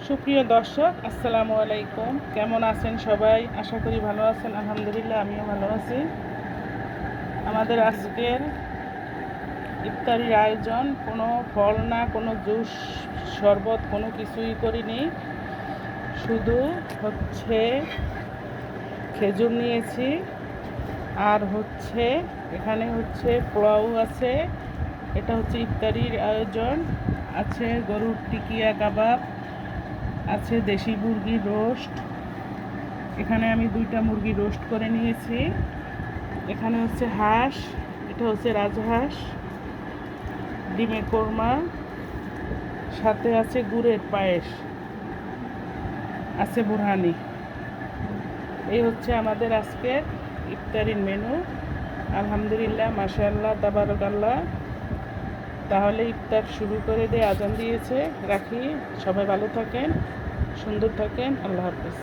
সুপ্রিয় দর্শক, আসসালামু আলাইকুম। কেমন আছেন সবাই? আশা করি ভালো আছেন। আলহামদুলিল্লাহ, আমিও ভালো আছি। আমাদের আজকের ইফতারির আয়োজন কোনো ফল না, কোনো জুস, শরবত, কোনো কিছুই করিনি। শুধু হচ্ছে খেজুর নিয়েছি, আর হচ্ছে এখানে হচ্ছে পোলাও আছে। এটা হচ্ছে ইফতারির আয়োজন। আছে গরুর টিকিয়া কাবাব, আছে দেশি মুরগির রোস্ট। এখানে আমি 2টা মুরগি রোস্ট করে নিয়েছি। এখানে হচ্ছে হাঁস, এটা হচ্ছে রাজহাঁস, ডিমের কোরমা, সাথে আছে গুড়ের পায়েস, আছে বুরহানি। এই হচ্ছে আমাদের আজকের ইফতারির মেনু। আলহামদুলিল্লাহ, মাশাআল্লাহ, তাবারাকাল্লাহ। তাহলে ইফতার শুরু করে দিয়ে আজান দিয়েছে, রাখি। সবাই ভালো থাকেন, সুন্দর থাকেন। আল্লাহ হাফেজ।